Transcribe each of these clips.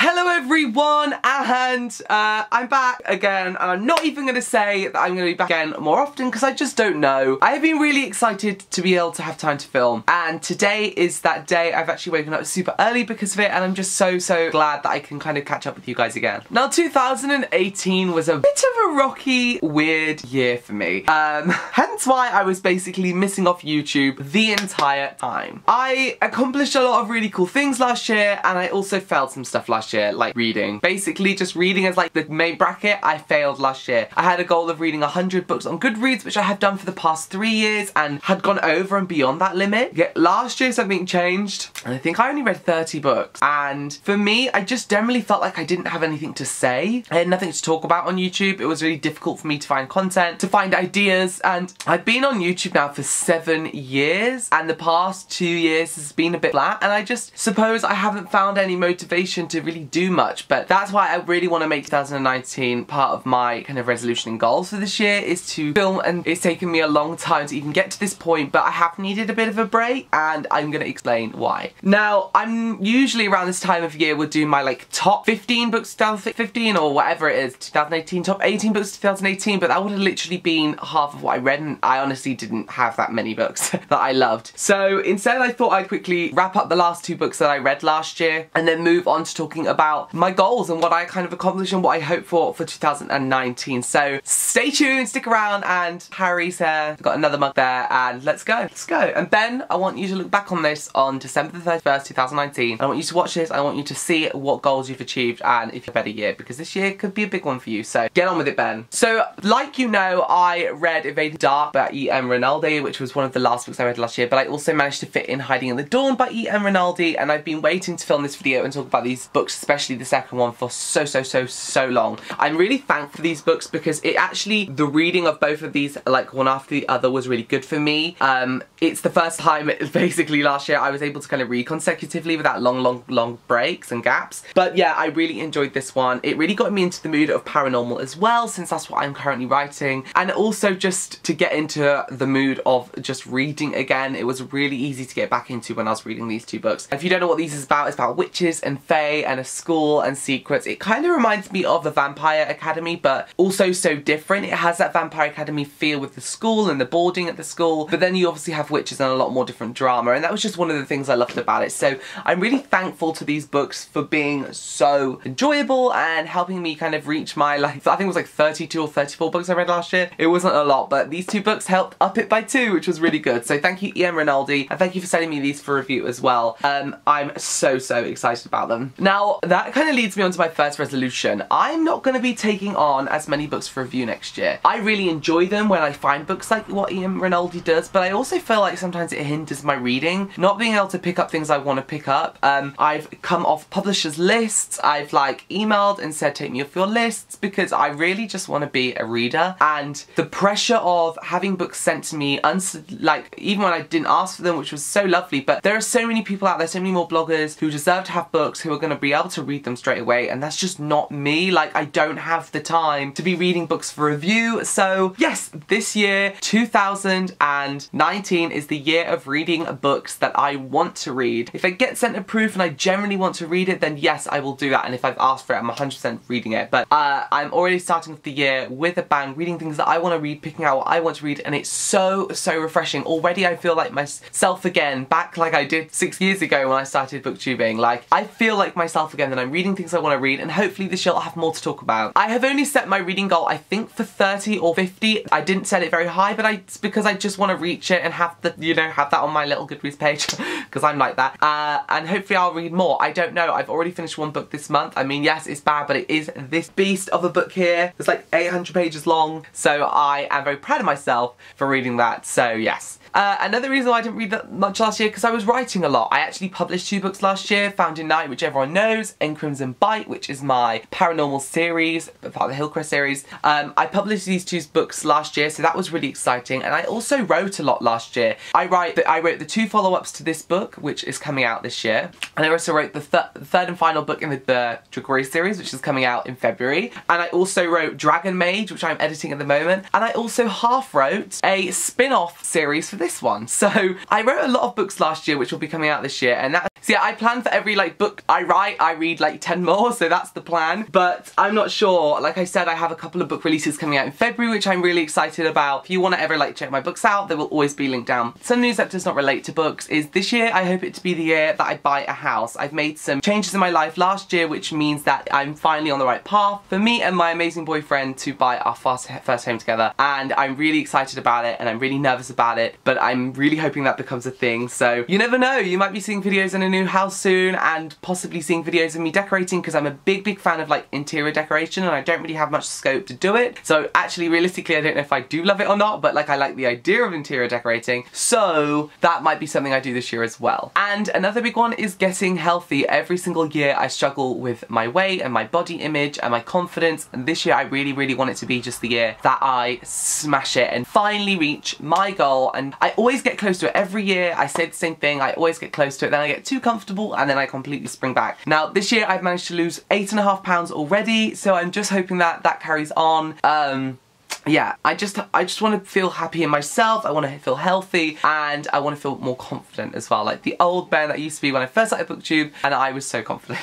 Hello everyone, and I'm back again, and I'm not even going to say that I'm going to be back again more often because I just don't know. I have been really excited to be able to have time to film, and today is that day. I've actually woken up super early because of it, and I'm just so glad that I can kind of catch up with you guys again. Now 2018 was a bit of a rocky, weird year for me, hence why I was basically missing off YouTube the entire time. I accomplished a lot of really cool things last year, and I also failed some stuff last year, like reading. Basically just reading as like the main bracket. I failed last year. I had a goal of reading 100 books on Goodreads, which I have done for the past 3 years and had gone over and beyond that limit. Yet last year something changed, and I think I only read 30 books. And for me, I just generally felt like I didn't have anything to say. I had nothing to talk about on YouTube. It was really difficult for me to find content, to find ideas, and I've been on YouTube now for 7 years, and the past 2 years has been a bit flat, and I just suppose I haven't found any motivation to really do much. But that's why I really want to make 2019 part of my kind of resolution and goals for this year, is to film, and it's taken me a long time to even get to this point, but I have needed a bit of a break, and I'm going to explain why. Now, I'm usually around this time of year would do my like top 15 books 2015 or whatever it is, 2018, top 18 books 2018, but that would have literally been half of what I read, and I honestly didn't have that many books that I loved. So instead I thought I'd quickly wrap up the last 2 books that I read last year and then move on to talking about my goals and what I kind of accomplished and what I hope for 2019. So stay tuned, stick around, and Harry's there, got another mug there, and let's go. Let's go. And Ben, I want you to look back on this on December the 31st, 2019. I want you to watch this, I want you to see what goals you've achieved and if you're a better year, because this year could be a big one for you, so get on with it, Ben. So, like you know, I read Invading Dark by E.M. Rinaldi, which was one of the last books I read last year, but I also managed to fit in Hiding in the Dawn by E.M. Rinaldi, and I've been waiting to film this video and talk about these books, especially the second one, for so long. I'm really thankful for these books because it actually, the reading of both of these, like one after the other, was really good for me. It's the first time, basically last year, I was able to kind of read consecutively without long breaks and gaps. But yeah, I really enjoyed this one. It really got me into the mood of paranormal as well, since that's what I'm currently writing, and also just to get into the mood of just reading again. It was really easy to get back into when I was reading these 2 books. If you don't know what these is about, it's about witches and fae and a school and secrets. It kind of reminds me of the Vampire Academy, but also so different. It has that Vampire Academy feel with the school and the boarding at the school, but then you obviously have witches and a lot more different drama, and that was just one of the things I loved about it. So I'm really thankful to these books for being so enjoyable and helping me kind of reach my, like, I think it was like 32 or 34 books I read last year. It wasn't a lot, but these 2 books helped up it by 2, which was really good. So thank you, E.M. Rinaldi, and thank you for sending me these for review as well. I'm so excited about them. Now, that kind of leads me on to my first resolution. I'm not going to be taking on as many books for review next year. I really enjoy them when I find books like what E.M. Rinaldi does, but I also feel like sometimes it hinders my reading, not being able to pick up things I want to pick up. I've come off publishers' lists. I've like emailed and said take me off your lists because I really just want to be a reader, and the pressure of having books sent to me, like even when I didn't ask for them, which was so lovely, but there are so many people out there, so many more bloggers who deserve to have books, who are going to be able to read them straight away, and that's just not me. Like, I don't have the time to be reading books for review. So yes, this year, 2019, is the year of reading books that I want to read. If I get sent a proof and I generally want to read it, then yes, I will do that, and if I've asked for it, I'm 100% reading it. But I'm already starting off the year with a bang, reading things that I want to read, picking out what I want to read, and it's so refreshing. Already I feel like myself again, back like I did 6 years ago when I started booktubing. Like, I feel like myself again, that I'm reading things I want to read, and hopefully this year I'll have more to talk about. I have only set my reading goal, I think, for 30 or 50. I didn't set it very high, but it's because I just want to reach it and have the, you know, have that on my little Goodreads page, because I'm like that. And hopefully I'll read more. I don't know. I've already finished 1 book this month. I mean, yes, it's bad, but it is this beast of a book here. It's like 800 pages long, so I am very proud of myself for reading that, so yes. Another reason why I didn't read that much last year, because I was writing a lot. I actually published 2 books last year, Found in Night, which everyone knows, and Crimson Bite, which is my paranormal series, part of the Hillcrest series. I published these 2 books last year, so that was really exciting, and I also wrote a lot last year. I wrote the 2 follow-ups to this book, which is coming out this year, and I also wrote the third and final book in the Dragori series, which is coming out in February, and I also wrote Dragon Mage, which I'm editing at the moment, and I also half wrote a spin-off series for this this one. So I wrote a lot of books last year which will be coming out this year, and so yeah, I plan for every like book I write, I read like 10 more, so that's the plan. But I'm not sure. Like I said, I have a couple of book releases coming out in February, which I'm really excited about. If you want to ever like check my books out, they will always be linked down. Some news that does not relate to books is this year I hope it to be the year that I buy a house. I've made some changes in my life last year, which means that I'm finally on the right path for me and my amazing boyfriend to buy our first home together, and I'm really excited about it and I'm really nervous about it, but I'm really hoping that becomes a thing. So you never know, you might be seeing videos in a new house soon and possibly seeing videos of me decorating, because I'm a big fan of like interior decoration and I don't really have much scope to do it. So actually realistically I don't know if I do love it or not, but like I like the idea of interior decorating, so that might be something I do this year as well. And another big one is getting healthy. Every single year I struggle with my weight and my body image and my confidence, and this year I really want it to be just the year that I smash it and finally reach my goal. And I always get close to it every year. I say the same thing, I always get close to it, then I get too comfortable and then I completely spring back. Now this year I've managed to lose 8.5 pounds already, so I'm just hoping that that carries on. Yeah, I just want to feel happy in myself, I want to feel healthy, and I want to feel more confident as well, like the old bear that I used to be when I first started BookTube, and I was so confident.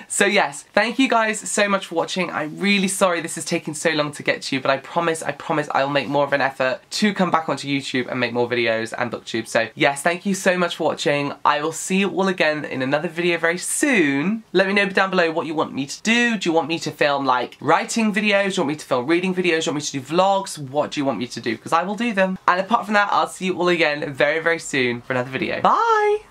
So yes, thank you guys so much for watching. I'm really sorry this is taking so long to get to you, but I promise I'll make more of an effort to come back onto YouTube and make more videos and BookTube. So yes, thank you so much for watching. I will see you all again in another video very soon. Let me know down below what you want me to do. Do you want me to film like writing videos? Do you want me to film reading videos? Do you want me to do vlogs? What do you want me to do? Because I will do them. And apart from that, I'll see you all again very soon for another video. Bye!